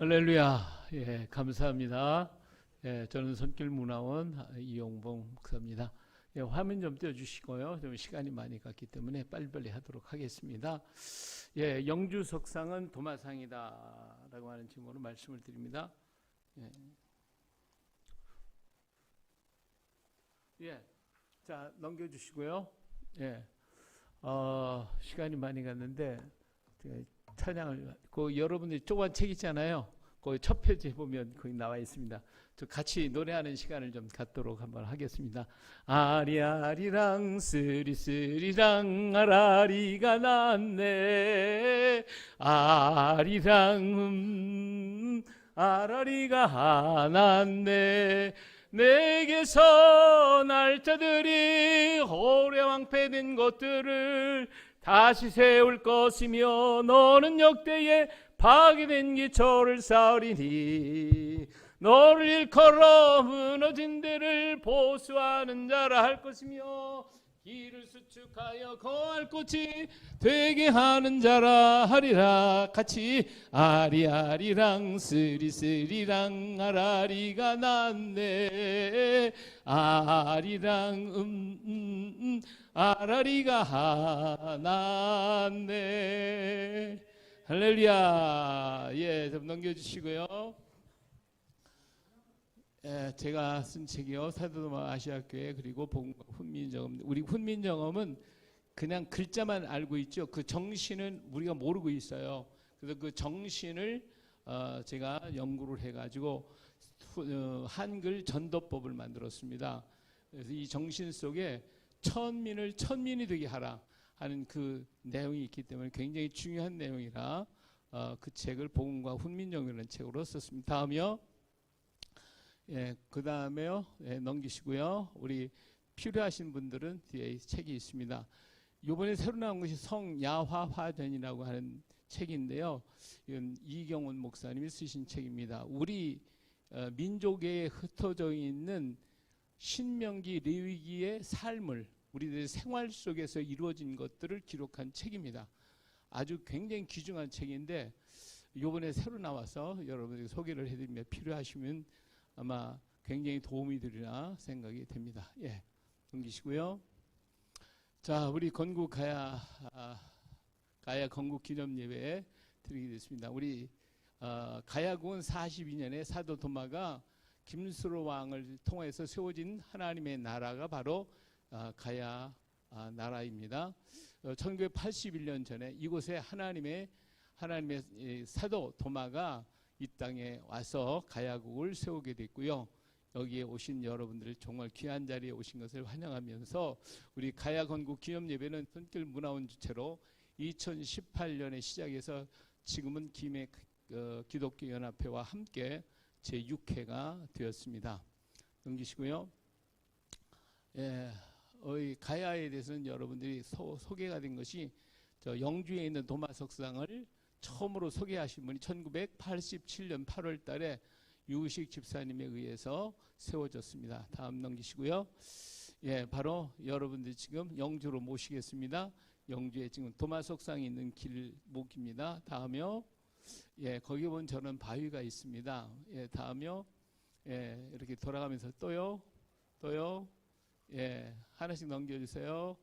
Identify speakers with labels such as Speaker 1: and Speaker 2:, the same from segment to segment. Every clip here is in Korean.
Speaker 1: 할렐루야. 예, 감사합니다. 예, 저는 손길문화원 이용봉 목사입니다. 예, 화면 좀 띄워주시고요. 좀 시간이 많이 갔기 때문에 빨리빨리 하도록 하겠습니다. 예, 영주 석상은 도마상이다라고 하는 제목으로 말씀을 드립니다. 예, 예, 자 넘겨주시고요. 예, 시간이 많이 갔는데 찬양을 여러분들이 조그만 책 있잖아요. 거기 첫 페이지에 보면 거기 나와 있습니다. 저 같이 노래하는 시간을 좀 갖도록 한번 하겠습니다. 아리아리랑 쓰리쓰리랑 아라리가 났네. 아리랑 아라리가 났네. 내게서 날짜들이 오래 왕패된 것들을 다시 세울 것이며 너는 역대에 파괴된 기초를 쌓으리니 너를 일컬어 무너진 데를 보수하는 자라 할 것이며 길을 수축하여 거할 곳이 되게 하는 자라 하리라. 같이 아리아리랑 쓰리쓰리랑 아라리가 났네. 아리랑 아라리가 났네. 할렐루야. 예, 좀 넘겨주시고요. 예, 제가 쓴 책이요, 사도도마 아시아교회 그리고 훈민정음. 우리 훈민정음은 그냥 글자만 알고 있죠. 그 정신은 우리가 모르고 있어요. 그래서 그 정신을 제가 연구를 해가지고 한글 전도법을 만들었습니다. 그래서 이 정신 속에 천민을 천민이 되게 하라 하는 그 내용이 있기 때문에 굉장히 중요한 내용이라 그 책을 복음과 훈민정음이라는 책으로 썼습니다. 다음이요. 예, 그 다음에요. 예, 넘기시고요. 우리 필요하신 분들은 뒤에 책이 있습니다. 이번에 새로 나온 것이 성야화화전이라고 하는 책인데요. 이건 이경원 목사님이 쓰신 책입니다. 우리 민족에 흩어져 있는 신명기 레위기의 삶을 우리들의 생활 속에서 이루어진 것들을 기록한 책입니다. 아주 굉장히 귀중한 책인데 이번에 새로 나와서 여러분에게 소개를 해드리며 필요하시면 아마 굉장히 도움이 되리라 생각이 됩니다. 예, 넘기시고요. 자, 우리 건국 가야 건국 기념 예배 드리게 됐습니다. 우리 가야국은 42년에 사도 도마가 김수로 왕을 통해서 세워진 하나님의 나라가 바로 가야 나라입니다. 1981년 전에 이곳에 하나님의 사도 도마가 이 땅에 와서 가야국을 세우게 됐고요. 여기에 오신 여러분들 정말 귀한 자리에 오신 것을 환영하면서 우리 가야 건국 기념 예배는 손길 문화원 주체로 2018년에 시작해서 지금은 김해 기독교 연합회와 함께 제6회가 되었습니다. 넘기시고요. 예, 가야에 대해서는 여러분들이 소개가 된 것이 저 영주에 있는 도마석상을 처음으로 소개하신 분이 1987년 8월 달에 유식 집사님에 의해서 세워졌습니다. 다음 넘기시고요. 예, 바로 여러분들 지금 영주로 모시겠습니다. 영주에 지금 도마석상이 있는 길목입니다. 다음이요. 예, 거기 보면 저는 바위가 있습니다. 예, 다음이요. 예, 이렇게 돌아가면서 또요. 예, 하나씩 넘겨주세요.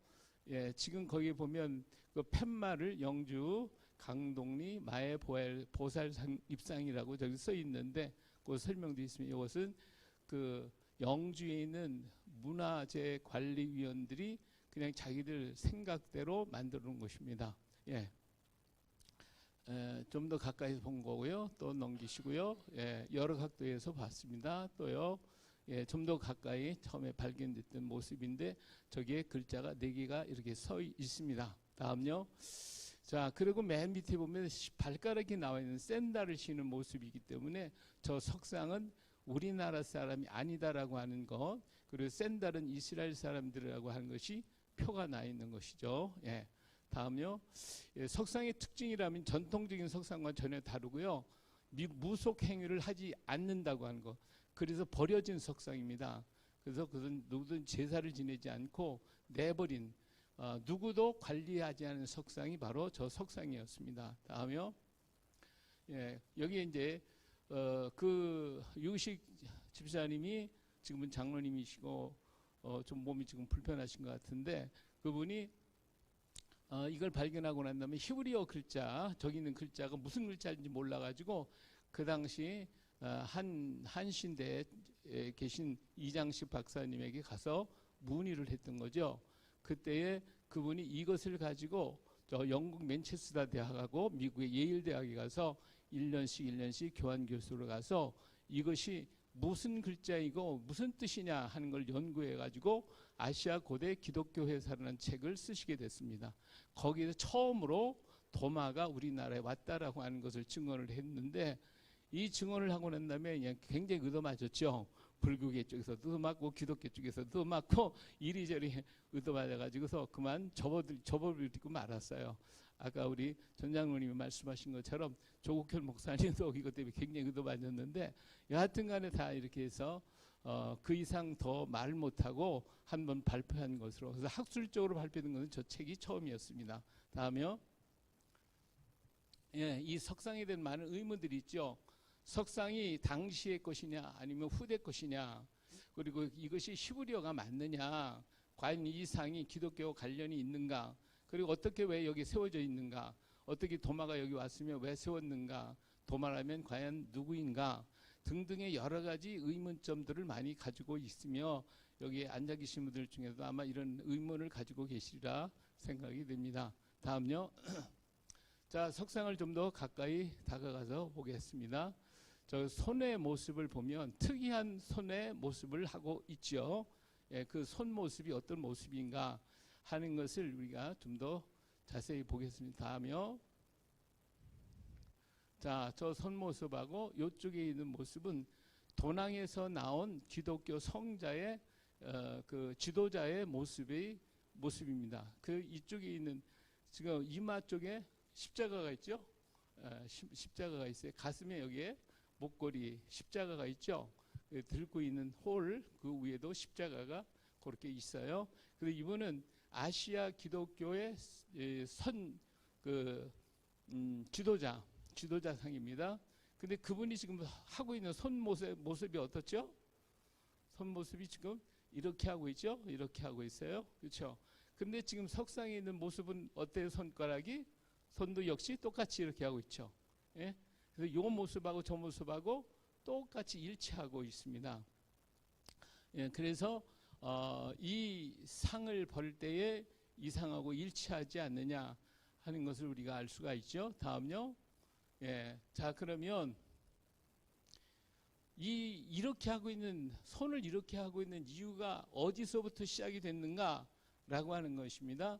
Speaker 1: 예, 지금 거기 보면 그 팻말을 영주 강동리 마의 보살 입상이라고 저기 써 있는데 그 설명도 있습니다. 이것은 그 영주에 있는 문화재 관리위원들이 그냥 자기들 생각대로 만들어 놓은 것입니다. 예. 좀 더 가까이서 본 거고요. 또 넘기시고요. 예, 여러 각도에서 봤습니다. 또요. 예, 좀 더 가까이 처음에 발견됐던 모습인데 저기에 글자가 4개가 이렇게 서 있습니다. 다음요. 자, 그리고 맨 밑에 보면 발가락이 나와 있는 샌들을 신는 모습이기 때문에 저 석상은 우리나라 사람이 아니다라고 하는 것, 그리고 샌들은 이스라엘 사람들이라고 하는 것이 표가 나 있는 것이죠. 예. 다음요. 예, 석상의 특징이라면 전통적인 석상과 전혀 다르고요. 무속 행위를 하지 않는다고 하는 것. 그래서 버려진 석상입니다. 그래서 그것은 누구든 제사를 지내지 않고 내버린 누구도 관리하지 않은 석상이 바로 저 석상이었습니다. 다음요. 예, 여기 이제 그 유식 집사님이 지금은 장로님이시고 좀 몸이 지금 불편하신 것 같은데 그분이 이걸 발견하고 난 다음에 히브리어 글자, 저기 있는 글자가 무슨 글자인지 몰라가지고 그 당시 한신대에 계신 이장식 박사님에게 가서 문의를 했던 거죠. 그때에 그분이 이것을 가지고 저 영국 맨체스터 대학하고 미국의 예일 대학에 가서 1년씩 교환 교수로 가서 이것이 무슨 글자이고 무슨 뜻이냐 하는 걸 연구해 가지고 아시아 고대 기독교 회사라는 책을 쓰시게 됐습니다. 거기에서 처음으로 도마가 우리나라에 왔다라고 하는 것을 증언을 했는데 이 증언을 하고 난 다음에 굉장히 얻어맞았죠. 불교계 쪽에서도 얻어맞고 기독교 쪽에서도 얻어맞고 이리저리 얻어맞아가지고서 그만 접어버리고 말았어요. 아까 우리 전 장로님이 말씀하신 것처럼 조국현 목사님도 이것 때문에 굉장히 얻어맞았는데 여하튼 간에 다 이렇게 해서 그 이상 더 말 못하고 한번 발표한 것으로 그래서 학술적으로 발표된 것은 저 책이 처음이었습니다. 다음에요. 예, 이 석상에 대한 많은 의문들이 있죠. 석상이 당시의 것이냐 아니면 후대 것이냐 그리고 이것이 히브리어가 맞느냐 과연 이 상이 기독교와 관련이 있는가 그리고 어떻게 왜 여기 세워져 있는가 어떻게 도마가 여기 왔으면 왜 세웠는가 도마라면 과연 누구인가 등등의 여러 가지 의문점들을 많이 가지고 있으며 여기 앉아 계신 분들 중에도 아마 이런 의문을 가지고 계시리라 생각이 됩니다. 다음요. 자, 석상을 좀 더 가까이 다가가서 보겠습니다. 저 손의 모습을 보면 특이한 손의 모습을 하고 있죠. 예, 그 손 모습이 어떤 모습인가 하는 것을 우리가 좀 더 자세히 보겠습니다. 다음요. 자, 저 손 모습하고 이쪽에 있는 모습은 도낭에서 나온 기독교 성자의 그 지도자의 모습입니다. 그 이쪽에 있는 지금 이마 쪽에 십자가가 있죠. 십자가가 있어요. 가슴에 여기에 목걸이 십자가가 있죠. 들고 있는 홀 그 위에도 십자가가 그렇게 있어요. 그리고 이분은 아시아 기독교의 지도자상입니다. 근데 그분이 지금 하고 있는 손 모습이 어떻죠? 손 모습이 지금 이렇게 하고 있죠. 이렇게 하고 있어요. 그렇죠? 근데 지금 석상에 있는 모습은 어때요? 손가락이 손도 역시 똑같이 이렇게 하고 있죠. 예? 그래서 이 모습하고 저 모습하고 똑같이 일치하고 있습니다. 예, 그래서 이 상을 벌 때에 이 상하고 일치하지 않느냐 하는 것을 우리가 알 수가 있죠. 다음요. 예, 자 그러면 이렇게 하고 있는 손을 이렇게 하고 있는 이유가 어디서부터 시작이 됐는가라고 하는 것입니다.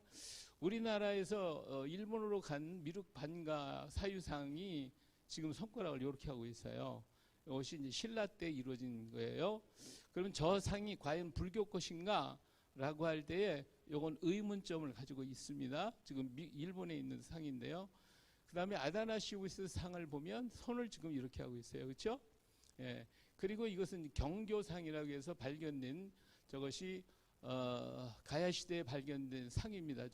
Speaker 1: 우리나라에서 일본으로 간 미륵 반가 사유상이 지금 손가락을 이렇게 하고 있어요. 이것이 이제 신라 때 이루어진 거예요. 그러면 저 상이 과연 불교 것인가라고 할 때에 이건 의문점을 가지고 있습니다. 지금 일본에 있는 상인데요. 그 다음에 아다나시우스 상을 보면 손을 지금 이렇게 하고 있어요. 그렇죠? 예. 그리고 이것은 경교상이라고 해서 발견된 저것이 가야 시대에 발견된 상입니다.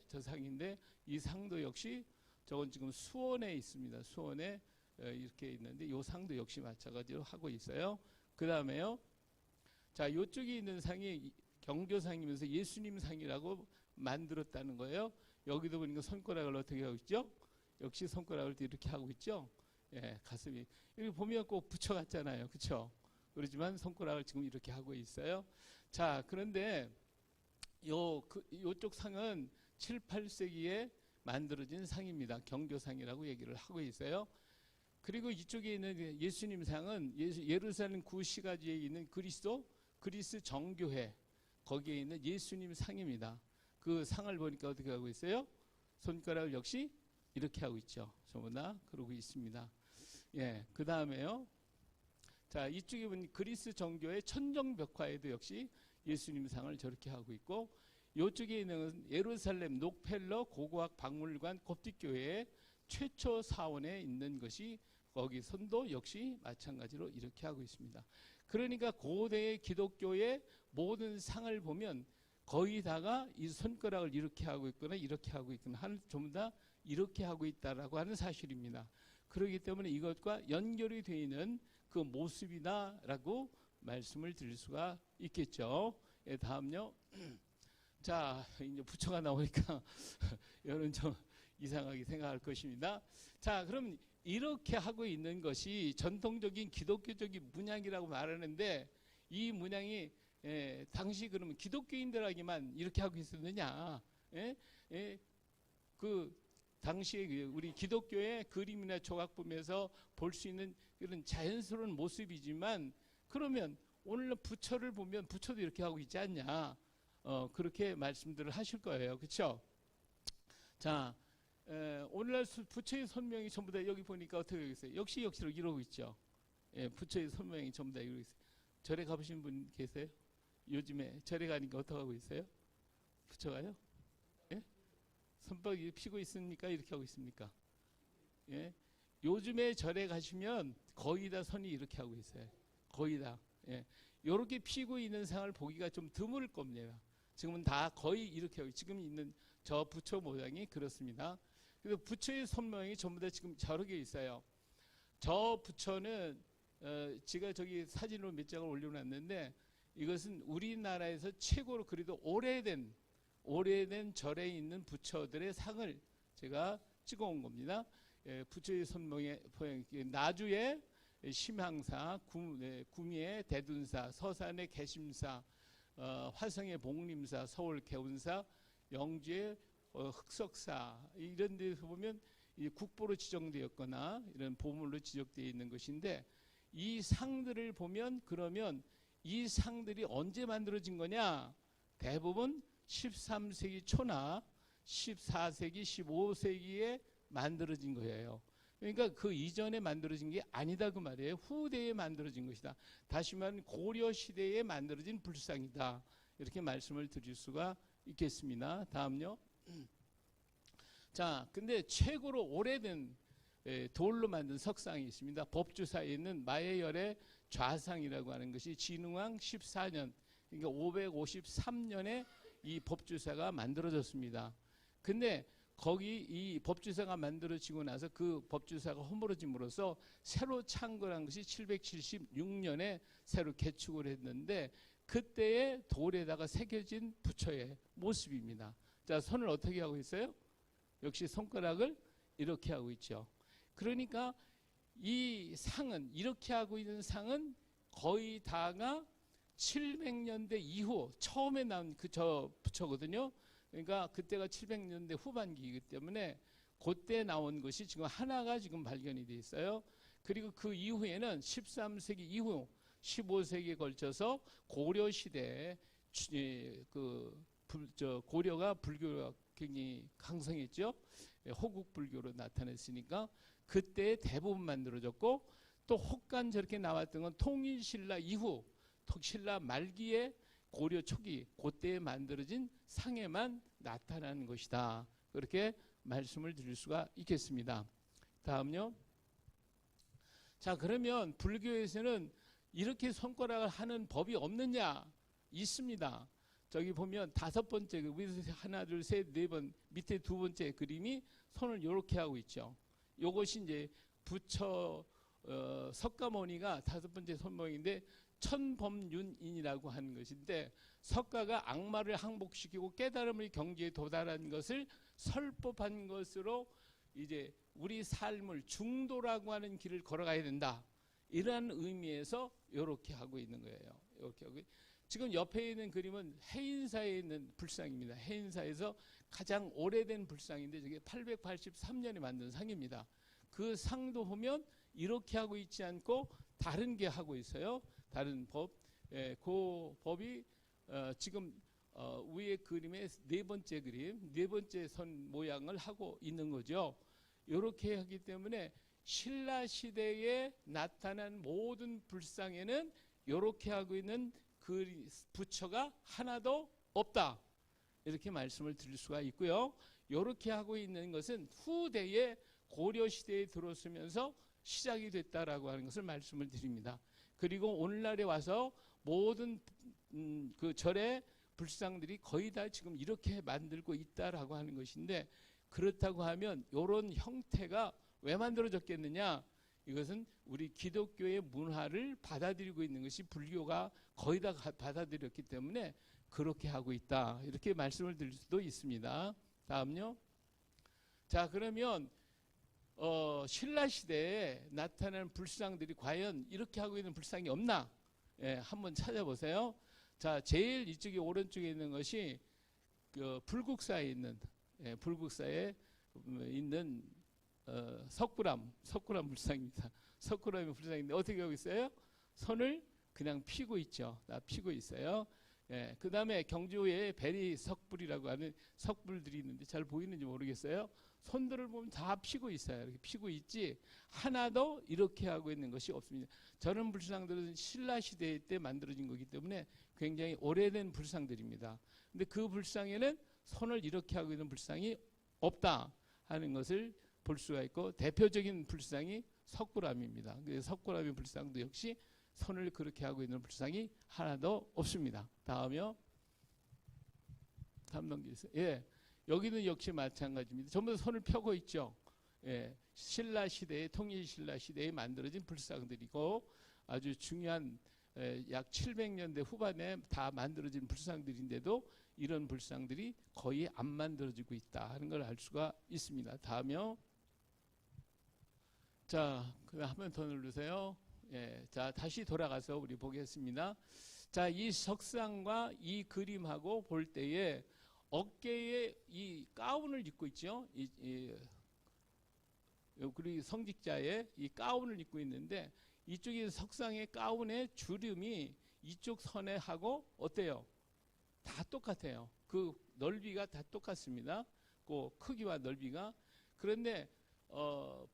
Speaker 1: 저 상인데 이 상도 역시 저건 지금 수원에 있습니다. 수원에 이렇게 있는데 이 상도 역시 마찬가지로 하고 있어요. 그 다음에요. 자, 이쪽에 있는 상이 경교상이면서 예수님 상이라고 만들었다는 거예요. 여기도 보니까 손가락을 어떻게 하고 있죠? 역시 손가락을 이렇게 하고 있죠. 예, 가슴이 여기 보면 꼭 붙여갔잖아요. 그렇죠? 그렇지만 손가락을 지금 이렇게 하고 있어요. 자, 그런데 요쪽 상은 7, 8세기에 만들어진 상입니다. 경교상이라고 얘기를 하고 있어요. 그리고 이쪽에 있는 예수님 상은 예루살렘 구시가지에 있는 그리스 정교회 거기에 있는 예수님 상입니다. 그 상을 보니까 어떻게 하고 있어요? 손가락을 역시 이렇게 하고 있죠. 전부 다 그러고 있습니다. 예, 그 다음에요. 자, 이쪽에 보면 그리스 정교회 천정벽화에도 역시 예수님 상을 저렇게 하고 있고, 이쪽에 있는 예루살렘 녹펠러 고고학 박물관 koptik교회의 최초 사원에 있는 것이 거기 선도 역시 마찬가지로 이렇게 하고 있습니다. 그러니까 고대의 기독교의 모든 상을 보면 거의 다가 이 손가락을 이렇게 하고 있거나 이렇게 하고 있거나 전부 다 이렇게 하고 있다라고 하는 사실입니다. 그렇기 때문에 이것과 연결이 되어 있는 그 모습이다라고 말씀을 드릴 수가 있겠죠. 예, 다음요. 자, 이제 부처가 나오니까 여러분 좀 이상하게 생각할 것입니다. 자, 그럼 이렇게 하고 있는 것이 전통적인 기독교적인 문양이라고 말하는데, 이 문양이 당시 그러면 기독교인들에게만 이렇게 하고 있었느냐? 그 당시에 우리 기독교의 그림이나 조각 보면서 볼 수 있는 이런 자연스러운 모습이지만, 그러면 오늘 부처를 보면 부처도 이렇게 하고 있지 않냐? 그렇게 말씀들을 하실 거예요. 그렇죠? 자, 오늘날 부처의 손명이 전부 다 여기 보니까 어떻게 되겠어요? 역시로 이러고 있죠. 예, 부처의 손명이 전부 다 이러고 있어요. 절에 가보신 분 계세요? 요즘에 절에 가니까 어떻게 하고 있어요? 부처가요? 예? 손뼉이 피고 있습니까? 이렇게 하고 있습니까? 예? 요즘에 절에 가시면 거의 다 손이 이렇게 하고 있어요. 거의 다. 예. 이렇게 피고 있는 상을 보기가 좀 드물 겁니다. 지금은 다 거의 이렇게 하고, 지금 있는 저 부처 모양이 그렇습니다. 그래서 부처의 손모양이 전부 다 지금 저렇게 있어요. 저 부처는 제가 저기 사진으로 몇 장을 올려놨는데, 이것은 우리나라에서 최고로 그래도 오래된 절에 있는 부처들의 상을 제가 찍어온 겁니다. 부처의 손모양, 나주의 심항사, 구미의 대둔사, 서산의 개심사, 화성의 복림사, 서울 개운사, 영주의 흑석사, 이런 데서 보면 국보로 지정되었거나 이런 보물로 지적되어 있는 것인데, 이 상들을 보면 그러면 이 상들이 언제 만들어진 거냐? 대부분 13세기 초나 14세기, 15세기에 만들어진 거예요. 그러니까 그 이전에 만들어진 게 아니다 그 말이에요. 후대에 만들어진 것이다. 다시 말하면 고려 시대에 만들어진 불상이다. 이렇게 말씀을 드릴 수가 있겠습니다. 다음요. 자, 근데 최고로 오래된 돌로 만든 석상이 있습니다. 법주사에 있는 마예열의 좌상이라고 하는 것이 진흥왕 14년, 그러니까 553년에 이 법주사가 만들어졌습니다. 근데 거기 이 법주사가 만들어지고 나서 그 법주사가 허물어짐으로써 새로 창건한 것이 776년에 새로 개축을 했는데, 그때의 돌에다가 새겨진 부처의 모습입니다. 자, 손을 어떻게 하고 있어요? 역시 손가락을 이렇게 하고 있죠. 그러니까 이 상은, 이렇게 하고 있는 상은 거의 다가 700년대 이후 처음에 나온 저 부처거든요. 그러니까 그때가 700년대 후반기이기 때문에 그때 나온 것이 지금 하나가 지금 발견이 돼 있어요. 그리고 그 이후에는 13세기 이후 15세기에 걸쳐서 고려 시대에 고려가 불교가 굉장히 강성했죠. 호국 불교로 나타났으니까 그때 대부분 만들어졌고, 또 혹간 저렇게 나왔던 건 통일신라 이후, 신라 말기에 고려 초기 그때에 만들어진 상에만 나타나는 것이다. 그렇게 말씀을 드릴 수가 있겠습니다. 다음요. 자, 그러면 불교에서는 이렇게 손가락을 하는 법이 없느냐? 있습니다. 저기 보면 5번째, 하나, 둘, 셋, 네 번, 밑에 2번째 그림이 손을 이렇게 하고 있죠. 요것이 이제 부처 석가모니가 5번째 손모양인데, 천법륜인이라고 하는 것인데, 석가가 악마를 항복시키고 깨달음의 경지에 도달한 것을 설법한 것으로 이제 우리 삶을 중도라고 하는 길을 걸어가야 된다. 이러한 의미에서 이렇게 하고 있는 거예요. 이렇게 하고. 지금 옆에 있는 그림은 해인사에 있는 불상입니다. 해인사에서 가장 오래된 불상인데, 저게 883년에 만든 상입니다. 그 상도 보면 이렇게 하고 있지 않고 다른 게 하고 있어요. 다른 법. 그 법이 지금 위에 그림의 4번째 그림, 4번째 선 모양을 하고 있는 거죠. 이렇게 하기 때문에 신라 시대에 나타난 모든 불상에는 이렇게 하고 있는 그 부처가 하나도 없다. 이렇게 말씀을 드릴 수가 있고요. 이렇게 하고 있는 것은 후대에 고려 시대에 들어서면서 시작이 됐다라고 하는 것을 말씀을 드립니다. 그리고 오늘날에 와서 모든 그 절의 불상들이 거의 다 지금 이렇게 만들고 있다라고 하는 것인데, 그렇다고 하면 이런 형태가 왜 만들어졌겠느냐? 이것은 우리 기독교의 문화를 받아들이고 있는 것이 불교가 거의 다 받아들였기 때문에 그렇게 하고 있다. 이렇게 말씀을 드릴 수도 있습니다. 다음요. 자, 그러면 신라 시대에 나타나는 불상들이 과연 이렇게 하고 있는 불상이 없나? 예, 한번 찾아보세요. 자, 제일 이쪽에 오른쪽에 있는 것이 그 불국사에 있는 불국사에 있는 석굴암 불상입니다. 석굴암의 불상인데 어떻게 하고 있어요? 손을 그냥 피고 있죠. 다 피고 있어요. 예, 그 다음에 경주에 베리 석불이라고 하는 석불들이 있는데 잘 보이는지 모르겠어요. 손들을 보면 다 피고 있어요. 이렇게 피고 있지 하나도 이렇게 하고 있는 것이 없습니다. 저런 불상들은 신라 시대 때 만들어진 거기 때문에 굉장히 오래된 불상들입니다. 근데 그 불상에는 손을 이렇게 하고 있는 불상이 없다 하는 것을 볼 수가 있고, 대표적인 불상이 석굴암입니다. 석굴암의 불상도 역시 손을 그렇게 하고 있는 불상이 하나도 없습니다. 다음이요. 다음 넘기세요. 예, 여기는 역시 마찬가지입니다. 전부 다 손을 펴고 있죠. 예, 신라 시대에 통일신라 시대에 만들어진 불상들이고 아주 중요한 약 700년대 후반에 다 만들어진 불상들인데도 이런 불상들이 거의 안 만들어지고 있다 하는 걸 알 수가 있습니다. 다음이요. 자, 그다음 한 번 더 누르세요. 예, 자, 다시 돌아가서 우리 보겠습니다. 자, 이 석상과 이 그림하고 볼 때에 어깨에 이 가운을 입고 있죠. 그리고 성직자의 이 가운을 입고 있는데 이쪽에 석상의 가운의 주름이 이쪽 선에 하고 어때요? 다 똑같아요. 그 넓이가 다 똑같습니다. 그 크기와 넓이가. 그런데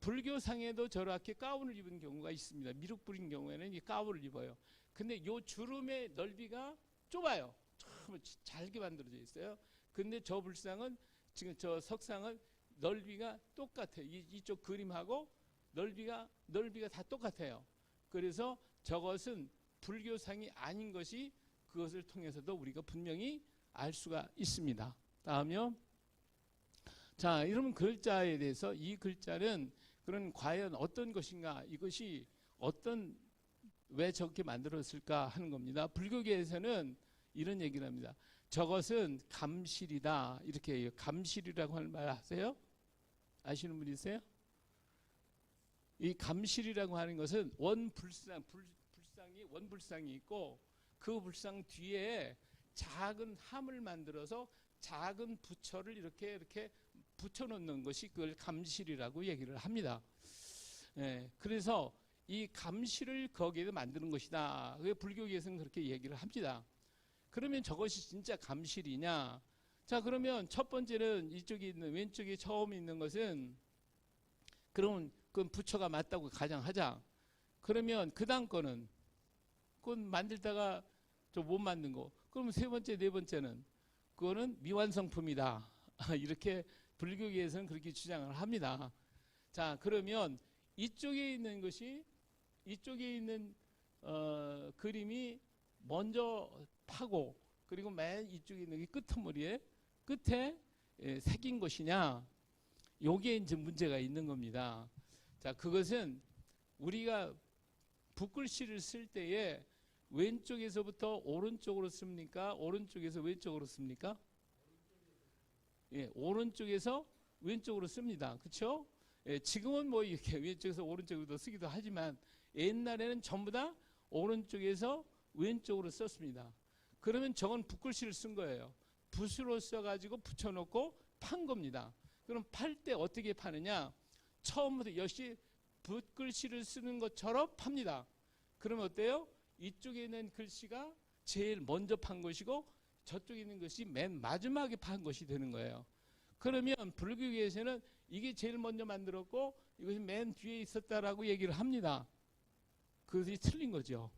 Speaker 1: 불교상에도 저렇게 가운을 입은 경우가 있습니다. 미륵불인 경우에는 이 가운을 입어요. 근데 이 주름의 넓이가 좁아요. 참 잘게 만들어져 있어요. 근데 저 불상은 지금 저 석상은 넓이가 똑같아요. 이쪽 그림하고 넓이가 다 똑같아요. 그래서 저것은 불교상이 아닌 것이 그것을 통해서도 우리가 분명히 알 수가 있습니다. 다음요. 자, 이러면 글자에 대해서 이 글자는 그런 과연 어떤 것인가, 이것이 왜 저렇게 만들었을까 하는 겁니다. 불교계에서는 이런 얘기를 합니다. 저것은 감실이다. 이렇게 해요. 감실이라고 하는 말 아세요? 아시는 분 있어요? 이 감실이라고 하는 것은 원불상이 있고 그 불상 뒤에 작은 함을 만들어서 작은 부처를 이렇게 붙여놓는 것이 그걸 감실이라고 얘기를 합니다. 예, 그래서 이 감실을 거기에 만드는 것이다. 불교계에서는 그렇게 얘기를 합니다. 그러면 저것이 진짜 감실이냐? 자, 그러면 첫 번째는 이쪽에 있는 왼쪽에 처음 있는 것은 그러면 그건 부처가 맞다고 가정하자. 그러면 그 다음 거는 그건 만들다가 좀 못 만든 거. 그러면 세 번째, 네 번째는 그거는 미완성품이다. 이렇게 불교계에서는 그렇게 주장을 합니다. 자, 그러면 이쪽에 있는 그림이 먼저 파고 그리고 맨 이쪽에 있는 게 끝에 새긴 것이냐? 요게 이제 문제가 있는 겁니다. 자, 그것은 우리가 붓글씨를 쓸 때에 왼쪽에서부터 오른쪽으로 씁니까? 오른쪽에서 왼쪽으로 씁니까? 예, 오른쪽에서 왼쪽으로 씁니다. 그렇죠? 예, 지금은 뭐 이렇게 왼쪽에서 오른쪽으로 쓰기도 하지만 옛날에는 전부 다 오른쪽에서 왼쪽으로 썼습니다. 그러면 저건 붓글씨를 쓴 거예요. 붓으로 써가지고 붙여놓고 판 겁니다. 그럼 팔 때 어떻게 파느냐? 처음부터 역시 붓글씨를 쓰는 것처럼 팝니다. 그러면 어때요? 이쪽에 있는 글씨가 제일 먼저 판 것이고 저쪽에 있는 것이 맨 마지막에 판 것이 되는 거예요. 그러면 불교계에서는 이게 제일 먼저 만들었고 이것이 맨 뒤에 있었다라고 얘기를 합니다. 그것이 틀린 거죠.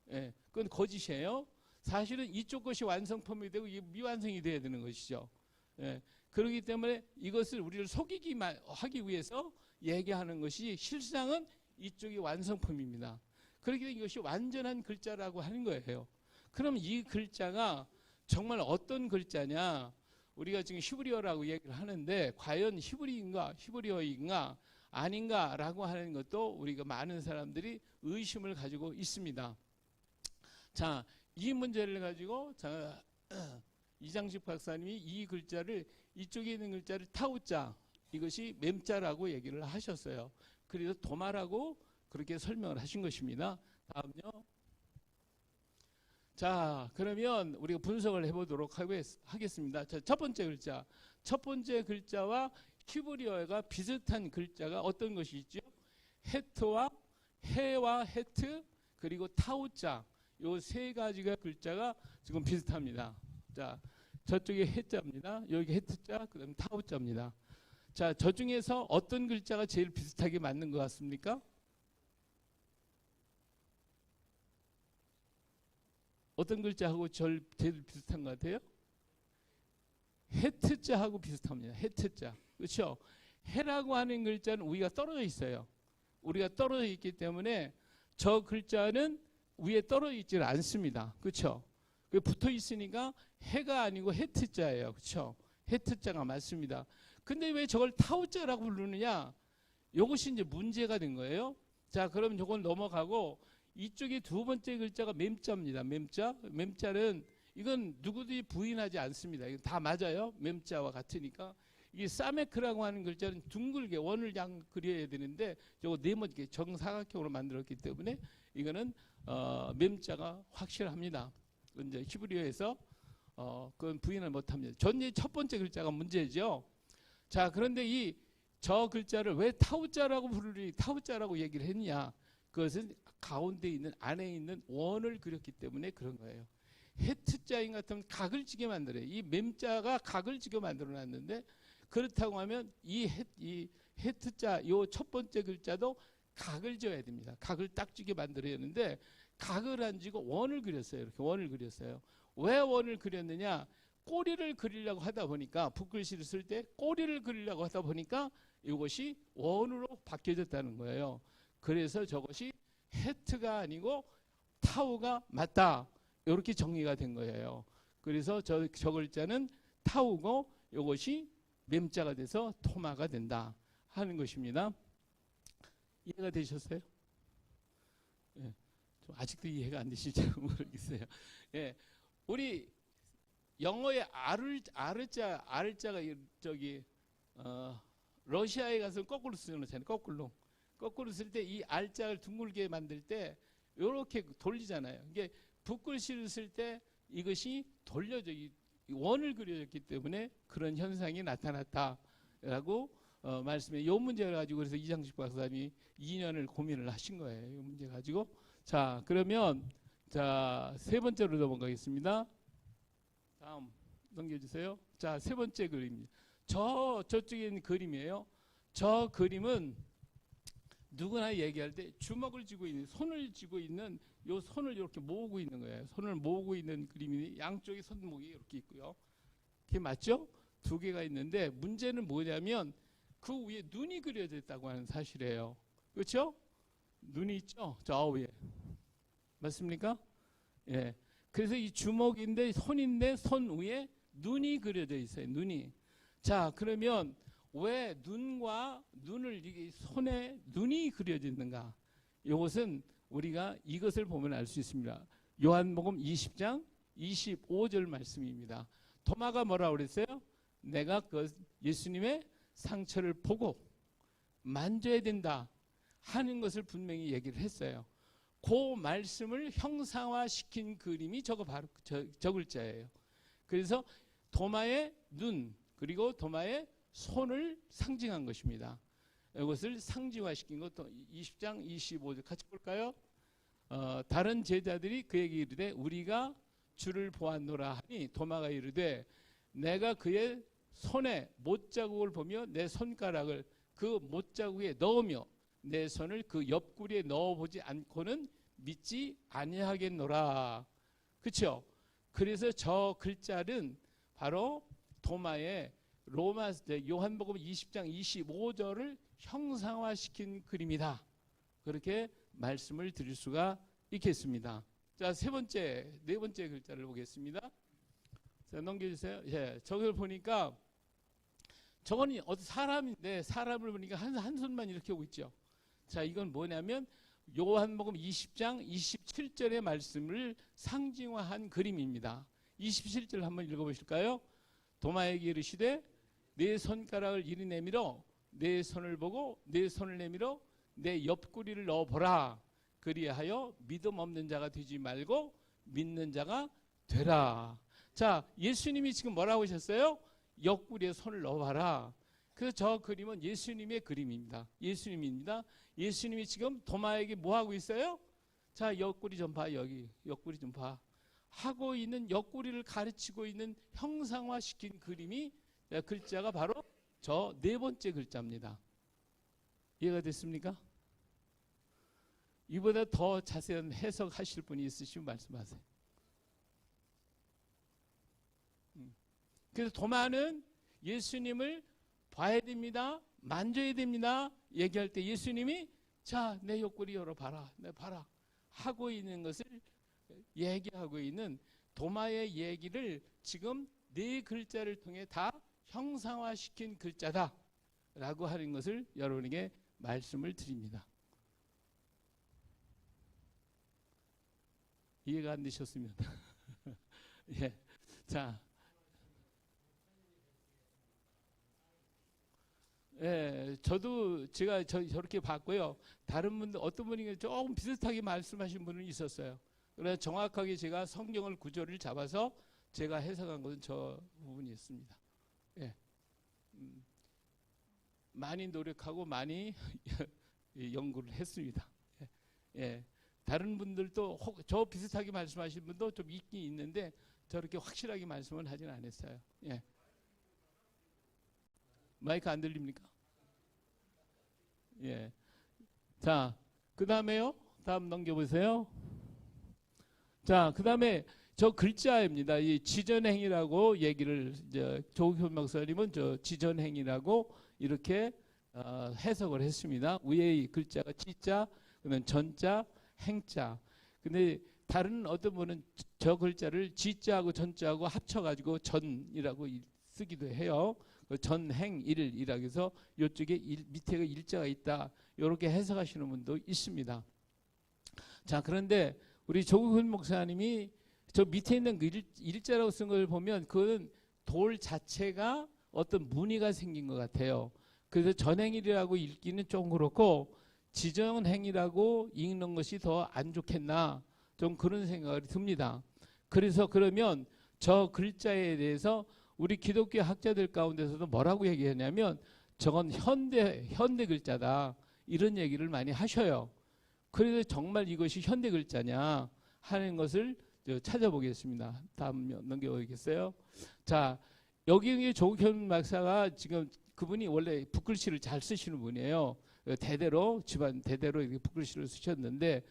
Speaker 1: 예, 그건 거짓이에요. 사실은 이쪽 것이 완성품이 되고 이게 미완성이 돼야 되는 것이죠. 예, 그렇기 때문에 이것을 우리를 속이기 하기 위해서 얘기하는 것이 실상은 이쪽이 완성품입니다. 그렇기 때문에 이것이 완전한 글자라고 하는 거예요. 그럼 이 글자가 정말 어떤 글자냐? 우리가 지금 히브리어라고 얘기를 하는데 과연 히브리어인가 아닌가라고 하는 것도 우리가 많은 사람들이 의심을 가지고 있습니다. 자, 이 문제를 가지고 이장식 박사님이 이 글자를 이쪽에 있는 글자를 타우자 이것이 맴자라고 얘기를 하셨어요. 그래서 도마라고 그렇게 설명을 하신 것입니다. 다음요. 자, 그러면 우리가 분석을 해보도록 하겠습니다. 자, 첫 번째 글자. 첫 번째 글자와 히브리어가 비슷한 글자가 어떤 것이 있죠? 헤트와 해와 헤트 그리고 타우자 요 세 가지가 글자가 지금 비슷합니다. 자, 저쪽에 해자입니다. 여기 헤트자, 그다음에 타우자입니다. 자, 저 중에서 어떤 글자가 제일 비슷하게 맞는 것 같습니까? 어떤 글자하고 제일 비슷한 것 같아요? 헤트자하고 비슷합니다. 헤트자. 그렇죠? 해라고 하는 글자는 위가 떨어져 있어요. 우리가 떨어져 있기 때문에 저 글자는 위에 떨어져 있지는 않습니다. 그렇죠? 붙어 있으니까 해가 아니고 헤트자예요. 그렇죠? 헤트자가 맞습니다. 근데 왜 저걸 타우자라고 부르느냐? 이것이 이제 문제가 된 거예요. 자, 그럼 이건 넘어가고 이쪽에 두 번째 글자가 맴자입니다. 맴자. 맴자는 이건 누구든지 부인하지 않습니다. 이건 다 맞아요. 맴자와 같으니까. 이 사메크라고 하는 글자는 둥글게 원을 양 그려야 되는데 저거 네모게 정사각형으로 만들었기 때문에 이거는 맴자가 확실합니다. 이제 히브리어에서 그건 부인을 못합니다. 전제 첫 번째 글자가 문제죠. 자, 그런데 저 글자를 왜 타우자라고 타우자라고 얘기를 했냐? 그것은 가운데 있는 안에 있는 원을 그렸기 때문에 그런 거예요. 헤트자인 같으면 각을 지게 만들어요. 이 맴자가 각을 지게 만들어 놨는데 그렇다고 하면 이 헤트자 요 첫 번째 글자도 각을 지어야 됩니다. 각을 딱 지게 만들어야 하는데 각을 안 지고 원을 그렸어요. 이렇게 원을 그렸어요. 왜 원을 그렸느냐? 꼬리를 그리려고 하다 보니까 붓글씨를 쓸 때 꼬리를 그리려고 하다 보니까 이것이 원으로 바뀌어졌다는 거예요. 그래서 저것이 헤트가 아니고 타우가 맞다. 이렇게 정리가 된 거예요. 그래서 저 글자는 타우고 이것이 맴자가 돼서 토마가 된다 하는 것입니다. 이해가 되셨어요? 예, 좀 아직도 이해가 안 되실지 모르겠어요. 예, 우리 영어의 R자가 저기 러시아에 가서 거꾸로 쓰잖아요. 거꾸로 쓸 때 이 R자를 둥글게 만들 때 이렇게 돌리잖아요. 이게 붓글씨를 쓸 때 이것이 돌려져 원을 그려졌기 때문에 그런 현상이 나타났다라고 말씀해. 이 문제를 가지고 그래서 이장식 박사님이 2년을 고민을 하신 거예요. 이 문제 가지고. 자, 그러면 세 번째로 넘어가겠습니다. 다음 넘겨주세요. 자, 세 번째 그림입니다. 저쪽에 있는 그림이에요. 저 그림은 누구나 얘기할 때 주먹을 쥐고 있는 손을 쥐고 있는 요 손을 이렇게 모으고 있는 거예요. 손을 모으고 있는 그림이 양쪽에 손목이 이렇게 있고요. 그게 맞죠? 두 개가 있는데 문제는 뭐냐면 그 위에 눈이 그려져 있다고 하는 사실이에요. 그렇죠? 눈이 있죠? 저 위에. 맞습니까? 예. 그래서 이 주먹인데 손인데 손 위에 눈이 그려져 있어요. 눈이. 자, 그러면 왜 눈을 이게 손에 눈이 그려져 있는가? 이것은 우리가 이것을 보면 알 수 있습니다. 요한복음 20장 25절 말씀입니다. 토마가 뭐라고 그랬어요? 내가 그 예수님의 상처를 보고 만져야 된다 하는 것을 분명히 얘기를 했어요. 그 말씀을 형상화시킨 그림이 바로 저 글자예요. 그래서 도마의 눈 그리고 도마의 손을 상징한 것입니다. 이것을 상징화시킨 것도 20장 25절 같이 볼까요? 다른 제자들이 그에게 이르되 우리가 주를 보았노라 하니 도마가 이르되 내가 그의 손에 못자국을 보며 내 손가락을 그 못자국에 넣으며 내 손을 그 옆구리에 넣어보지 않고는 믿지 아니하겠노라. 그렇죠? 그래서 저 글자는 바로 도마의 요한복음 20장 25절을 형상화시킨 그림이다. 그렇게 말씀을 드릴 수가 있겠습니다. 자, 네 번째 글자를 보겠습니다. 자, 넘겨주세요. 예, 저걸 보니까 저거는 어떤 사람인데 사람을 보니까 한 손만 이렇게 하고 있죠. 자, 이건 뭐냐면 요한복음 20장 27절의 말씀을 상징화한 그림입니다. 27절 한번 읽어보실까요? 도마에게 이르시되 내 손가락을 이리 내밀어 내 손을 보고 내 손을 내밀어 내 옆구리를 넣어보라. 그리하여 믿음 없는 자가 되지 말고 믿는 자가 되라. 자, 예수님이 지금 뭐라고 하셨어요? 옆구리에 손을 넣어봐라. 그래서 저 그림은 예수님의 그림입니다. 예수님입니다. 예수님이 지금 도마에게 뭐 하고 있어요? 자, 옆구리 좀 봐. 여기 옆구리 좀 봐. 하고 있는 옆구리를 가르치고 있는 형상화시킨 그림이 글자가 바로 저 네 번째 글자입니다. 이해가 됐습니까? 이보다 더 자세한 해석하실 분이 있으시면 말씀하세요. 그래서 도마는 예수님을 봐야 됩니다. 만져야 됩니다. 얘기할 때 예수님이 자, 내 옆구리 열어봐라. 내 봐라. 하고 있는 것을 얘기하고 있는 도마의 얘기를 지금 네 글자를 통해 다 형상화시킨 글자다 라고 하는 것을 여러분에게 말씀을 드립니다. 이해가 안 되셨으면 예. 자, 예, 저도 제가 저렇게 봤고요. 다른 분들 어떤 분이 조금 비슷하게 말씀하신 분은 있었어요. 그래서 정확하게 제가 성경을 구조를 잡아서 제가 해석한 것은 저 부분이 있습니다. 예. 많이 노력하고 많이 연구를 했습니다. 예. 예. 다른 분들도 저 비슷하게 말씀하신 분도 좀 있긴 있는데 저렇게 확실하게 말씀을 하진 않았어요. 예. 마이크 안 들립니까? 예. 자, 그 다음에요. 다음 넘겨보세요. 자, 그 다음에 저 글자입니다. 이 지전행이라고 얘기를 이제 조국현 목사님은 저 지전행이라고 이렇게 해석을 했습니다. 위에 이 글자가 지자, 그다음 전자, 행자. 근데 다른 어떤 분은 저 글자를 지자하고 전자하고 합쳐가지고 전이라고 쓰기도 해요. 전행일이라고 해서 이쪽에 밑에가 일자가 있다. 이렇게 해석하시는 분도 있습니다. 자, 그런데 우리 조국훈 목사님이 저 밑에 있는 그 일자라고 쓴 걸 보면 그건 돌 자체가 어떤 무늬가 생긴 것 같아요. 그래서 전행일이라고 읽기는 좀 그렇고 지전행이라고 읽는 것이 더 안 좋겠나 좀 그런 생각이 듭니다. 그래서 그러면 저 글자에 대해서 우리 기독교 학자들 가운데서도 뭐라고 얘기하냐면 저건 현대 글자다 이런 얘기를 많이 하셔요. 그래서 정말 이것이 현대 글자냐 하는 것을 찾아보겠습니다. 다음 넘겨보겠어요. 자, 여기 조국현 박사가 지금 그분이 원래 붓글씨를 잘 쓰시는 분이에요. 대대로 집안 대대로 이렇게 붓글씨를 쓰셨는데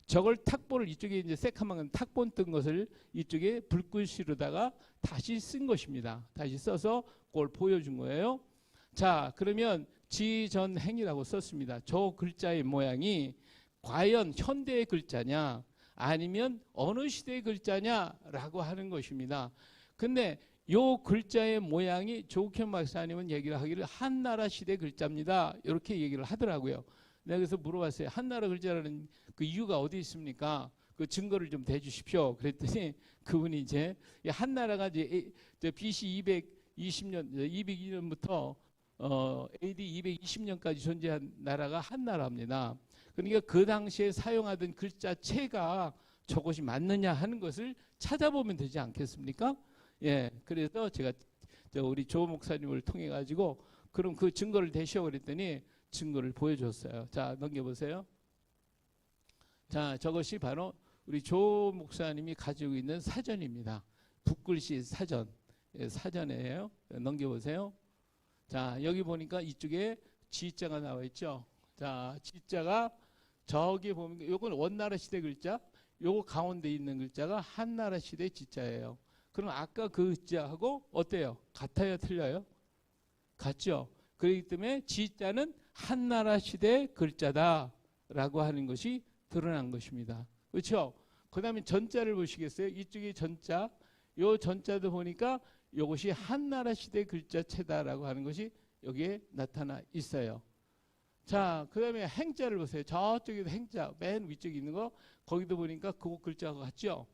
Speaker 1: 저걸 탁본을 이쪽에 이제 새카만 탁본 뜬 것을 이쪽에 붓글씨로다가 다시 쓴 것입니다. 다시 써서 그걸 보여준 거예요. 자, 그러면 지전행이라고 썼습니다. 저 글자의 모양이 과연 현대의 글자냐 아니면 어느 시대의 글자냐라고 하는 것입니다. 근데 요 글자의 모양이 조국현 박사님은 얘기를 하기를 한나라 시대 글자입니다. 이렇게 얘기를 하더라고요. 내가 그래서 물어봤어요. 한나라 글자라는 그 이유가 어디 있습니까? 그 증거를 좀 대주십시오. 그랬더니 그분이 이제 한나라가 이제 BC 220년, 202년부터 AD 220년까지 존재한 나라가 한나라입니다. 그러니까 그 당시에 사용하던 글자체가 저것이 맞느냐 하는 것을 찾아보면 되지 않겠습니까? 예, 그래서 제가 우리 조 목사님을 통해 가지고 그럼 그 증거를 대시오 그랬더니 증거를 보여줬어요. 자, 넘겨보세요. 자, 저것이 바로 우리 조 목사님이 가지고 있는 사전입니다. 붓글씨 사전, 예, 사전이에요. 넘겨보세요. 자, 여기 보니까 이쪽에 지자가 나와 있죠. 자, 지자가 저기 보면 이건 원나라 시대 글자, 요거 가운데 있는 글자가 한나라 시대 지자예요. 그럼 아까 그 글자하고 어때요? 같아요? 틀려요? 같죠? 그렇기 때문에 지자는 한나라 시대 글자다라고 하는 것이 드러난 것입니다. 그렇죠? 그 다음에 전자를 보시겠어요? 이쪽이 전자, 요 전자도 보니까 이것이 한나라 시대 글자체다라고 하는 것이 여기에 나타나 있어요. 자, 그 다음에 행자를 보세요. 저쪽에도 행자, 맨 위쪽에 있는 거, 거기도 보니까 그 글자가 같죠?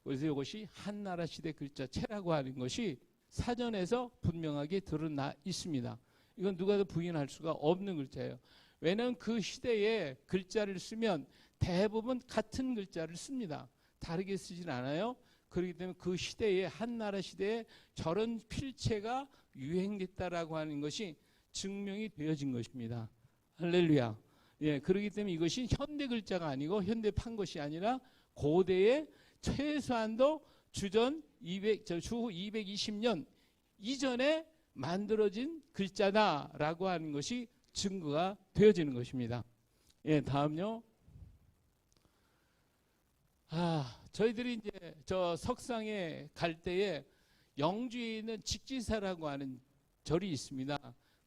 Speaker 1: 그래서 이것이 한나라 시대 글자체라고 하는 것이 사전에서 분명하게 드러나 있습니다. 이건 누가 부인할 수가 없는 글자예요. 왜냐하면 그 시대에 글자를 쓰면 대부분 같은 글자를 씁니다. 다르게 쓰진 않아요. 그렇기 때문에 그 시대에 한나라 시대에 저런 필체가 유행됐다라고 하는 것이 증명이 되어진 것입니다. 할렐루야. 예, 그렇기 때문에 이것이 현대 글자가 아니고 현대판 것이 아니라 고대의 최소한도 주전 200, 주 220년 이전에 만들어진 글자다라고 하는 것이 증거가 되어지는 것입니다. 예, 다음요. 저희들이 이제 저 석상에 갈 때에 영주에 있는 직지사라고 하는 절이 있습니다.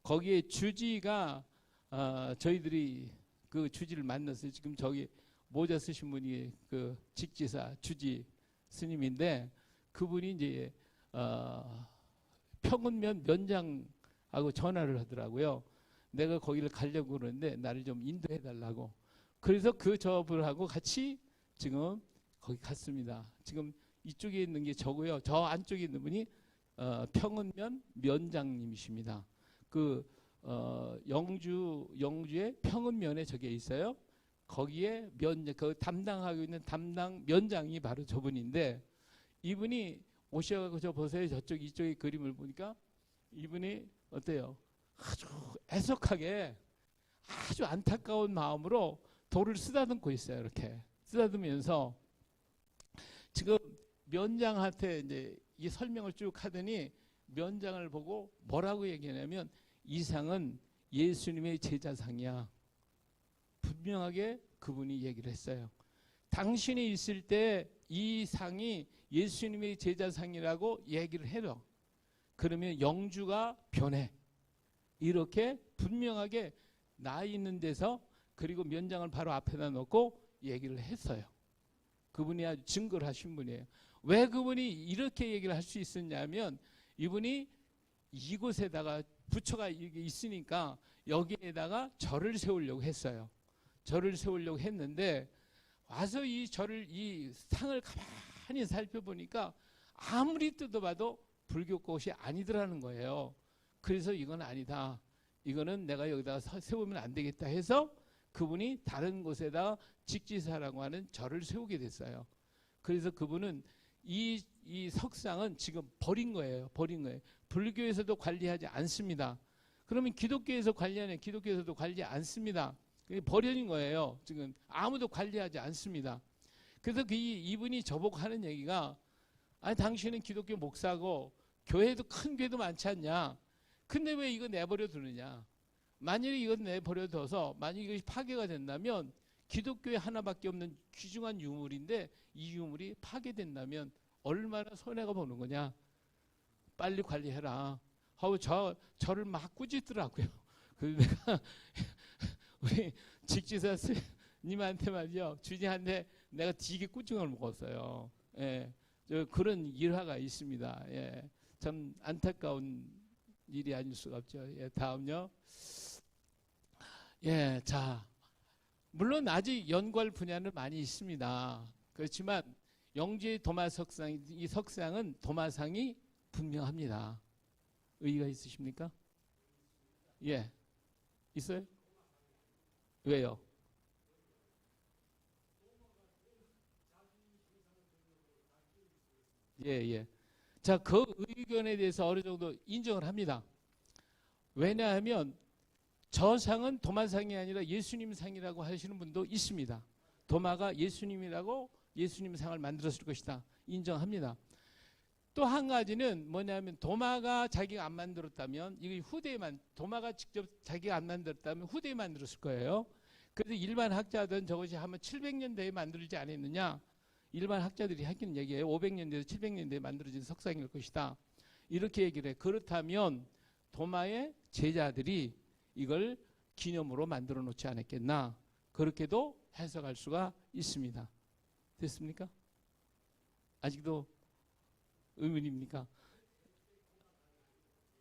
Speaker 1: 거기에 주지가 저희들이 그 주지를 만났어요. 지금 저기 모자 쓰신 분이 그 직지사 주지 스님인데 그분이 이제 평은면 면장하고 전화를 하더라고요. 내가 거기를 가려고 그러는데 나를 좀 인도해 달라고. 그래서 그 저분하고 같이 지금 거기 갔습니다. 지금 이쪽에 있는 게 저고요. 저 안쪽에 있는 분이 평은면 면장님이십니다. 그 영주의 평은면에 저게 있어요. 거기에 그 담당하고 있는 담당 면장이 바로 저분인데 이분이 오셔가지고 저 보세요. 저쪽 이쪽의 그림을 보니까 이분이 어때요? 아주 애석하게 아주 안타까운 마음으로 돌을 쓰다듬고 있어요. 이렇게 쓰다듬으면서 지금 면장한테 이제 이 설명을 쭉 하더니 면장을 보고 뭐라고 얘기하냐면 이 상은 예수님의 제자상이야. 분명하게 그분이 얘기를 했어요. 당신이 있을 때 이 상이 예수님의 제자상이라고 얘기를 해요. 그러면 영주가 변해. 이렇게 분명하게 나 있는 데서 그리고 면장을 바로 앞에다 놓고 얘기를 했어요. 그분이 아주 증거를 하신 분이에요. 왜 그분이 이렇게 얘기를 할 수 있었냐면 이분이 이곳에다가 부처가 있으니까 여기에다가 절을 세우려고 했어요. 절을 세우려고 했는데 와서 이 상을 가만히 살펴보니까 아무리 뜯어봐도 불교 것이 아니더라는 거예요. 그래서 이건 아니다. 이거는 내가 여기다가 세우면 안 되겠다 해서 그분이 다른 곳에다가 직지사라고 하는 절을 세우게 됐어요. 그래서 그분은 이 석상은 지금 버린 거예요. 버린 거예요. 불교에서도 관리하지 않습니다. 그러면 기독교에서 관리하는 기독교에서도 관리 않습니다. 버려진 거예요. 지금 아무도 관리하지 않습니다. 그래서 이분이 저보고 하는 얘기가 아니 당신은 기독교 목사고 교회도 큰 교회도 많지 않냐. 근데 왜 이거 내버려 두느냐. 만일에 이거 내버려 둬서 만약 이것이 파괴가 된다면 기독교에 하나밖에 없는 귀중한 유물인데 이 유물이 파괴된다면 얼마나 손해가 보는 거냐. 빨리 관리해라 하고 저를 막 꾸짖더라고요. 그래서 내가 우리 직지사 스님한테 말이죠. 주지한테 내가 되게 꾸중을 먹었어요. 예, 그런 일화가 있습니다. 예, 참 안타까운 일이 아닐 수가 없죠. 예, 다음요. 예, 자, 물론 아직 연구할 분야는 많이 있습니다. 그렇지만 영주의 도마석상, 이 석상은 도마상이 분명합니다. 의의가 있으십니까? 예, 있어요? 왜요? 예, 예. 자, 그 의견에 대해서 어느 정도 인정을 합니다. 왜냐하면 저 상은 도마상이 아니라 예수님 상이라고 하시는 분도 있습니다. 도마가 예수님이라고 예수님 상을 만들었을 것이다. 인정합니다. 또 한 가지는 뭐냐면 도마가 자기가 안 만들었다면 이거 후대에만 도마가 직접 자기가 안 만들었다면 후대에 만들었을 거예요. 그래서 일반 학자들은 저것이 한번 700년대에 만들지 않았느냐. 일반 학자들이 하는 얘기예요. 500년대에서 700년대에 만들어진 석상일 것이다. 이렇게 얘기를 해. 그렇다면 도마의 제자들이 이걸 기념으로 만들어 놓지 않았겠나. 그렇게도 해석할 수가 있습니다. 됐습니까? 아직도 의문입니까?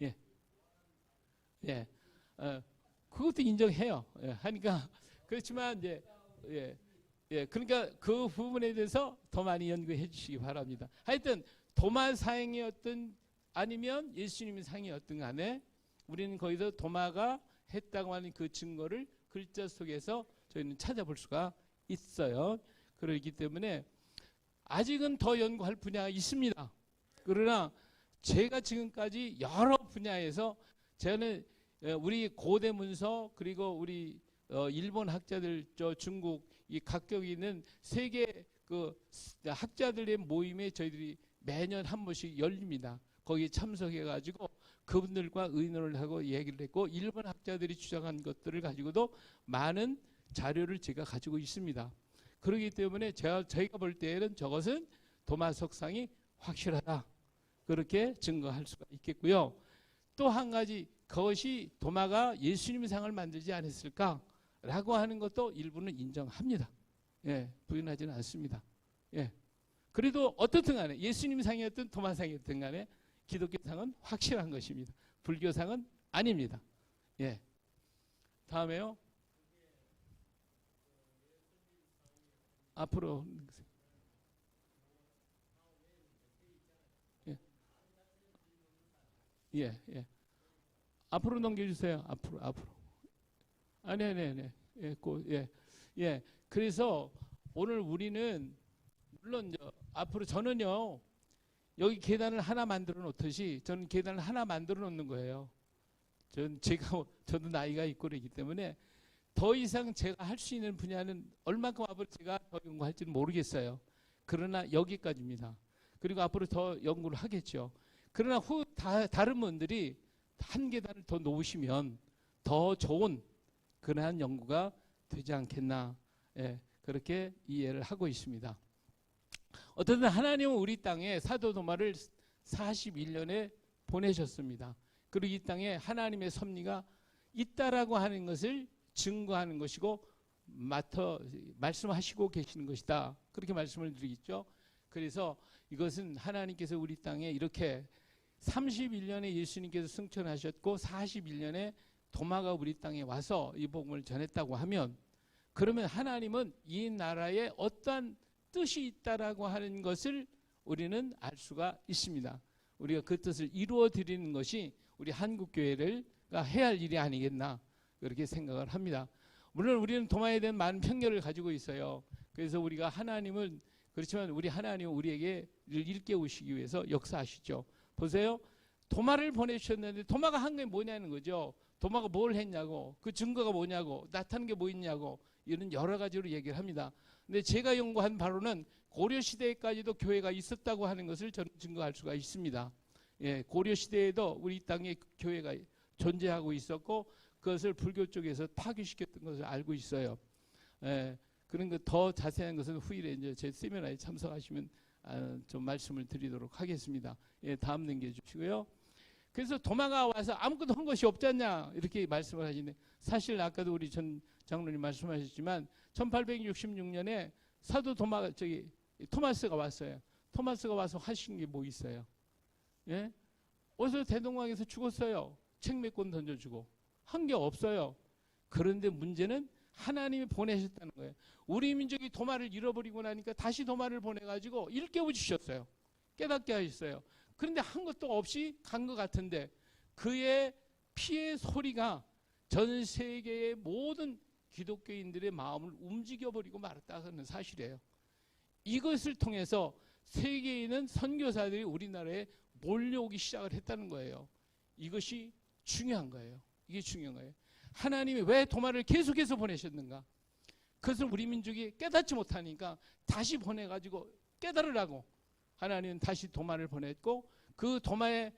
Speaker 1: 예. 예, 그것도 인정해요. 예, 하니까 그렇지만 이제 예, 예, 그러니까 그 부분에 대해서 더 많이 연구해 주시기 바랍니다. 하여튼 도마 사행이었든 아니면 예수님의 상이었든 간에 우리는 거기서 도마가 했다고 하는 그 증거를 글자 속에서 저희는 찾아볼 수가 있어요. 그렇기 때문에 아직은 더 연구할 분야가 있습니다. 그러나 제가 지금까지 여러 분야에서 저는 우리 고대 문서 그리고 우리 일본 학자들 저 중국 이 각격 있는 세계 그 학자들의 모임에 저희들이 매년 한 번씩 열립니다. 거기에 참석해 가지고 그분들과 의논을 하고 얘기를 했고 일본 학자들이 주장한 것들을 가지고도 많은 자료를 제가 가지고 있습니다. 그렇기 때문에 저희가 볼 때에는 저것은 도마 석상이 확실하다. 그렇게 증거할 수가 있겠고요. 또 한 가지 그것이 도마가 예수님 상을 만들지 않았을까라고 하는 것도 일부는 인정합니다. 예, 부인하지는 않습니다. 예. 그래도 어떻든 간에 예수님 상이었든 도마 상이었든 간에 기독교 상은 확실한 것입니다. 불교 상은 아닙니다. 예. 다음에요. 앞으로 예. 예, 예. 앞으로 넘겨주세요. 앞으로. 네네네. 예, 예, 예. 그래서 오늘 우리는 물론 앞으로 저는요 여기 계단을 하나 만들어 놓듯이 저는 계단을 하나 만들어 놓는 거예요. 저도 나이가 있고 그러기 때문에 더 이상 제가 할 수 있는 분야는 얼마큼 앞으로 제가 더 연구할지는 모르겠어요. 그러나 여기까지입니다. 그리고 앞으로 더 연구를 하겠죠. 그러나 다른 분들이 한 계단을 더 놓으시면 더 좋은 그러한 연구가 되지 않겠나. 예, 그렇게 이해를 하고 있습니다. 어쨌든 하나님은 우리 땅에 사도 도마를 41년에 보내셨습니다. 그리고 이 땅에 하나님의 섭리가 있다라고 하는 것을 증거하는 것이고 말씀하시고 계시는 것이다. 그렇게 말씀을 드리겠죠. 그래서 이것은 하나님께서 우리 땅에 이렇게 31년에 예수님께서 승천하셨고 41년에 도마가 우리 땅에 와서 이 복음을 전했다고 하면 그러면 하나님은 이 나라에 어떠한 뜻이 있다라고 하는 것을 우리는 알 수가 있습니다. 우리가 그 뜻을 이루어 드리는 것이 우리 한국교회가 해야 할 일이 아니겠나 그렇게 생각을 합니다. 물론 우리는 도마에 대한 많은 편견을 가지고 있어요. 그래서 우리가 하나님은 그렇지만 우리 하나님은 우리에게 일깨우시기 위해서 역사하시죠. 보세요. 도마를 보내주셨는데 도마가 한 게 뭐냐는 거죠. 도마가 뭘 했냐고 그 증거가 뭐냐고 나타난 게 뭐 있냐고 이런 여러 가지로 얘기를 합니다. 근데 제가 연구한 바로는 고려시대까지도 교회가 있었다고 하는 것을 저는 증거할 수가 있습니다. 예, 고려시대에도 우리 땅에 교회가 존재하고 있었고 그것을 불교 쪽에서 파괴시켰던 것을 알고 있어요. 예, 그런 거 더 자세한 것은 후일에 이제 제 세미나에 참석하시면 좀 말씀을 드리도록 하겠습니다. 예, 다음 넘겨주시고요. 그래서 도마가 와서 아무것도 한 것이 없지 않냐 이렇게 말씀을 하시는데 사실 아까도 우리 전 장로님 말씀하셨지만 1866년에 사도 토마스가 왔어요. 토마스가 와서 하신 게 뭐 있어요? 예? 어디서 대동강에서 죽었어요. 책 몇 권 던져주고 한 게 없어요. 그런데 문제는 하나님이 보내셨다는 거예요. 우리 민족이 도마를 잃어버리고 나니까 다시 도마를 보내가지고 일깨워 주셨어요. 깨닫게 하셨어요. 그런데 한 것도 없이 간 것 같은데 그의 피의 소리가 전 세계의 모든 기독교인들의 마음을 움직여버리고 말았다는 사실이에요. 이것을 통해서 세계에 있는 선교사들이 우리나라에 몰려오기 시작을 했다는 거예요. 이것이 중요한 거예요. 이게 중요한 거예요. 하나님이 왜 도마를 계속해서 보내셨는가? 그것을 우리 민족이 깨닫지 못하니까 다시 보내가지고 깨달으라고 하나님은 다시 도마를 보냈고 그 도마의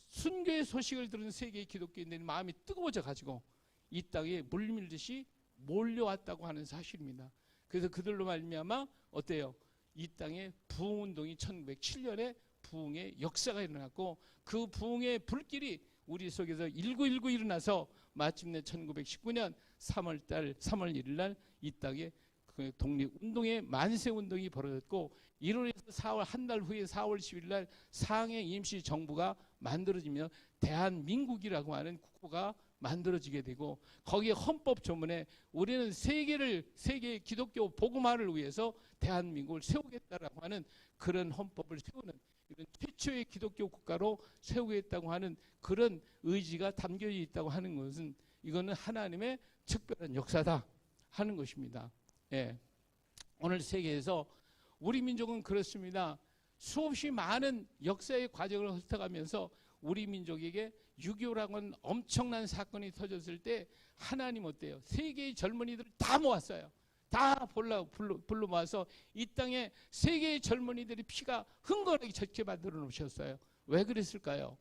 Speaker 1: 순교의 소식을 들은 세계의 기독교인들의 마음이 뜨거워져 가지고 이 땅에 물밀듯이 몰려왔다고 하는 사실입니다. 그래서 그들로 말미암아 어때요? 이 땅에 부흥운동이 1907년에 부흥의 역사가 일어났고 그 부흥의 불길이 우리 속에서 일구일구 일어나서 마침내 1919년 3월 1일 날 이 땅에 그 독립운동의 만세운동이 벌어졌고 이로 인해서 한 달 후에 4월 10일 날 상해 임시정부가 만들어지며 대한민국이라고 하는 국호가 만들어지게 되고 거기에 헌법 조문에 우리는 세계 기독교 복음화를 위해서 대한민국을 세우겠다라고 하는 그런 헌법을 세우는 이런 최초의 기독교 국가로 세우겠다고 하는 그런 의지가 담겨 있다고 하는 것은 이거는 하나님의 특별한 역사다 하는 것입니다. 예. 오늘 세계에서 우리 민족은 그렇습니다. 수없이 많은 역사의 과정을 훑어가면서 우리 민족에게 6.25라고 하는 엄청난 사건이 터졌을 때 하나님 어때요? 세계의 젊은이들을 다 모았어요. 다 불러 모아서 이 땅에 세계의 젊은이들의 피가 흥건하게 젖게 만들어 놓으셨어요. 왜 그랬을까요?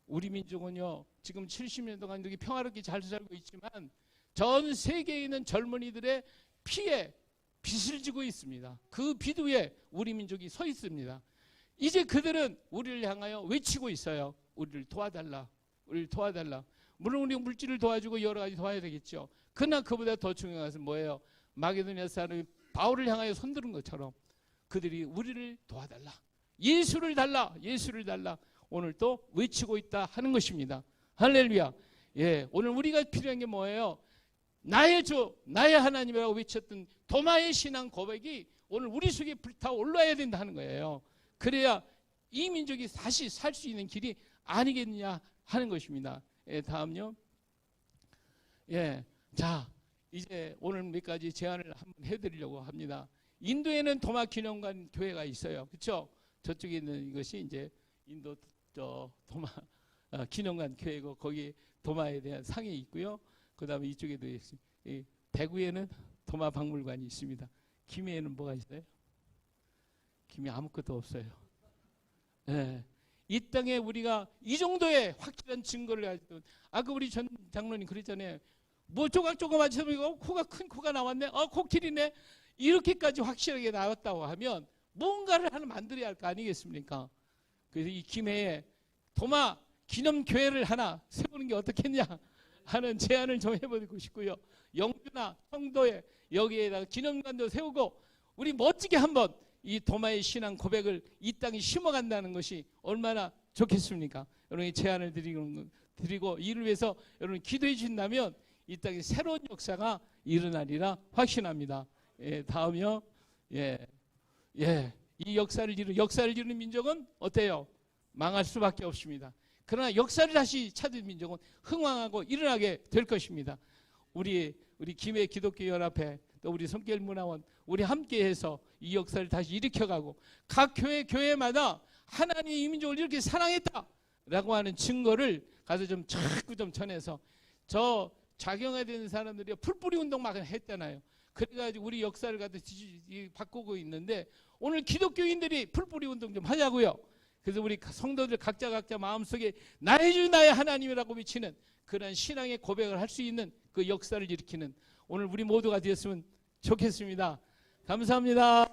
Speaker 1: 우리 민족은요, 지금 70년 동안 이렇게 평화롭게 잘 살고 있지만 전 세계에 있는 젊은이들의 피에 빚을 지고 있습니다. 그 빚 위에 우리 민족이 서 있습니다. 이제 그들은 우리를 향하여 외치고 있어요. 우리를 도와달라. 우리를 도와달라. 물론 우리 물질을 도와주고 여러 가지 도와야 되겠죠. 그러나 그보다 더 중요한 것은 뭐예요? 마게도니아 사람이 바울을 향하여 손드는 것처럼 그들이 우리를 도와달라. 예수를 달라. 예수를 달라. 오늘 또 외치고 있다 하는 것입니다. 할렐루야. 예, 오늘 우리가 필요한 게 뭐예요? 나의 주, 나의 하나님이라고 외쳤던 도마의 신앙 고백이 오늘 우리 속에 불타 올라야 된다 하는 거예요. 그래야 이 민족이 다시 살 수 있는 길이 아니겠느냐 하는 것입니다. 예, 다음요. 예, 자, 이제 오늘 몇 가지 제안을 한번 해드리려고 합니다. 인도에는 도마 기념관 교회가 있어요. 그렇죠? 저쪽에 있는 이것이 이제 인도 도마 기념관 교회고 거기 도마에 대한 상이 있고요. 그 다음에 이쪽에도 있어요. 대구에는 도마 박물관이 있습니다. 김해에는 뭐가 있어요? 김해 아무것도 없어요. 예. 이 땅에 우리가 이 정도의 확실한 증거를 가지고 아까 우리 전 장로님 그랬잖아요. 뭐 조각조각 맞춰보고 코가 큰 코가 나왔네. 코끼리네. 이렇게까지 확실하게 나왔다고 하면 뭔가를 하나 만들어야 할 거 아니겠습니까? 그래서 이 김해에 도마 기념교회를 하나 세우는 게 어떻겠냐 하는 제안을 좀 해보고 싶고요. 영주나 청도에 여기에다가 기념관도 세우고 우리 멋지게 한번 이 도마의 신앙 고백을 이 땅에 심어간다는 것이 얼마나 좋겠습니까? 여러분이 제안을 드리고 이를 위해서 여러분 기도해 주신다면 이 땅에 새로운 역사가 일어나리라 확신합니다. 예, 다음이요. 예, 이 역사를 이루는 민족은 어때요? 망할 수밖에 없습니다. 그러나 역사를 다시 찾은 민족은 흥왕하고 일어나게 될 것입니다. 우리 김해 기독교 연합회 또 우리 성결 문화원 우리 함께해서 이 역사를 다시 일으켜가고 각 교회마다 하나님이 이 민족을 이렇게 사랑했다라고 하는 증거를 가서 좀 자꾸 좀 전해서 저 작용화되는 사람들이 풀뿌리 운동 막 했잖아요. 그래가지고 우리 역사를 갖다 바꾸고 있는데 오늘 기독교인들이 풀뿌리 운동 좀 하자고요. 그래서 우리 성도들 각자 마음속에 나의 주 나의 하나님이라고 외치는 그런 신앙의 고백을 할 수 있는 그 역사를 일으키는 오늘 우리 모두가 되었으면 좋겠습니다. 감사합니다.